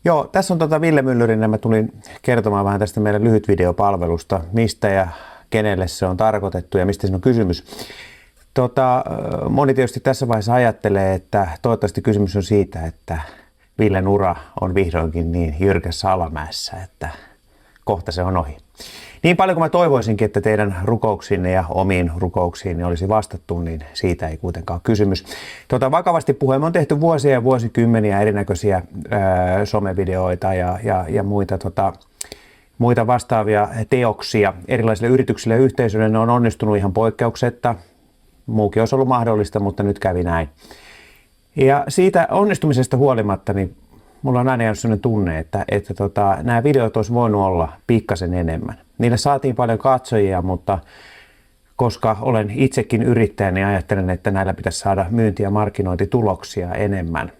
Joo, tässä on Ville Myllyrinä. Mä tulin kertomaan vähän tästä meidän lyhytvideopalvelusta, mistä ja kenelle se on tarkoitettu ja mistä siinä on kysymys. Moni tietysti tässä vaiheessa ajattelee, että toivottavasti kysymys on siitä, että Villen ura on vihdoinkin niin jyrkässä alamäessä, että kohta se on ohi. Niin paljon kuin mä toivoisinkin, että teidän rukouksiinne ja omiin rukouksiinne olisi vastattu, niin siitä ei kuitenkaan ole kysymys. Vakavasti puheen, me on tehty vuosia ja vuosikymmeniä erinäköisiä somevideoita ja muita vastaavia teoksia erilaisille yrityksille ja yhteisöille. Ne on onnistunut ihan poikkeuksetta. Muukin olisi ollut mahdollista, mutta nyt kävi näin. Ja siitä onnistumisesta huolimatta, niin mulla on aina jäänyt sellainen tunne, että nämä videot olisi voinut olla pikkasen enemmän. Niille saatiin paljon katsojia, mutta koska olen itsekin yrittäjä, niin ajattelen, että näillä pitäisi saada myynti- ja markkinointituloksia enemmän.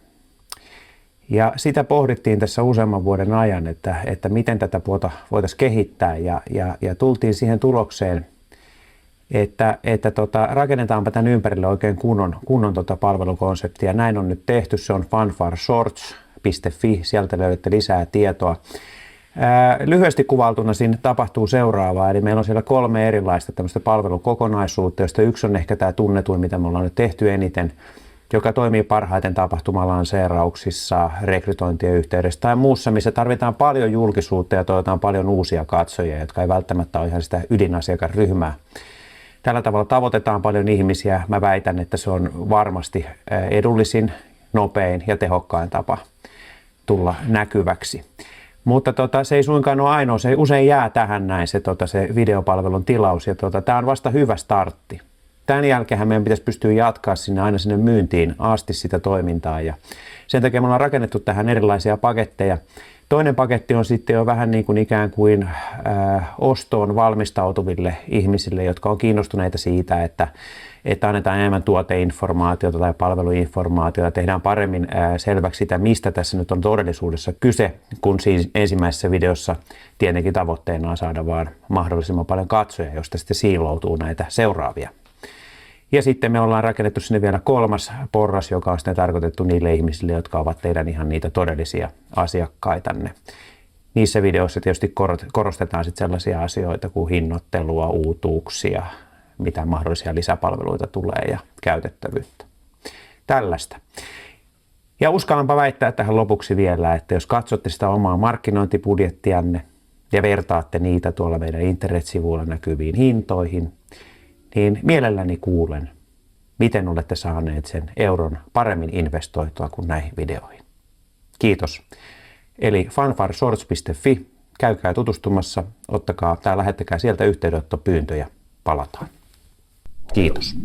Ja sitä pohdittiin tässä useamman vuoden ajan, että miten tätä puolta voitaisiin kehittää ja tultiin siihen tulokseen, että rakennetaanpa tämän ympärille oikein kunnon palvelukonseptia. Näin on nyt tehty, se on fanfarshorts.fi, sieltä löydätte lisää tietoa. Lyhyesti kuvaltuna siinä tapahtuu seuraavaa, eli meillä on siellä 3 erilaista tämmöistä palvelukokonaisuutta, joista yksi on ehkä tämä tunnetuin, mitä me ollaan nyt tehty eniten, joka toimii parhaiten tapahtuma-lanseerauksissa, rekrytointien yhteydessä tai muussa, missä tarvitaan paljon julkisuutta ja toivotaan paljon uusia katsojia, jotka ei välttämättä ole ihan sitä ydinasiakasryhmää. Tällä tavalla tavoitetaan paljon ihmisiä. Mä väitän, että se on varmasti edullisin, nopein ja tehokkain tapa tulla näkyväksi. Mutta se ei suinkaan ole ainoa, se usein jää tähän näin se videopalvelun tilaus ja tämä on vasta hyvä startti. Tämän jälkeen meidän pitäisi pystyä jatkaa aina sinne myyntiin asti sitä toimintaa ja sen takia me ollaan rakennettu tähän erilaisia paketteja. Toinen paketti on sitten jo vähän niin kuin ikään kuin ostoon valmistautuville ihmisille, jotka on kiinnostuneita siitä, että annetaan enemmän tuoteinformaatiota tai palveluinformaatiota, tehdään paremmin selväksi sitä, mistä tässä nyt on todellisuudessa kyse, kun siis ensimmäisessä videossa tietenkin tavoitteena on saada vaan mahdollisimman paljon katsoja, josta sitten siiloutuu näitä seuraavia. Ja sitten me ollaan rakennettu sinne vielä 3. porras, joka on sitten tarkoitettu niille ihmisille, jotka ovat teidän ihan niitä todellisia asiakkaitanne. Niissä videoissa tietysti korostetaan sitten sellaisia asioita kuin hinnoittelua, uutuuksia, mitä mahdollisia lisäpalveluita tulee ja käytettävyyttä. Tällaista. Ja uskallanpa väittää tähän lopuksi vielä, että jos katsotte sitä omaa markkinointibudjettianne ja vertaatte niitä tuolla meidän internetsivuilla näkyviin hintoihin, niin mielelläni kuulen, miten olette saaneet sen euron paremmin investoitua kuin näihin videoihin. Kiitos. Eli fanfarshorts.fi, käykää tutustumassa, ottakaa tai lähettäkää sieltä yhteydenottopyyntöjä, palataan. Kiitos.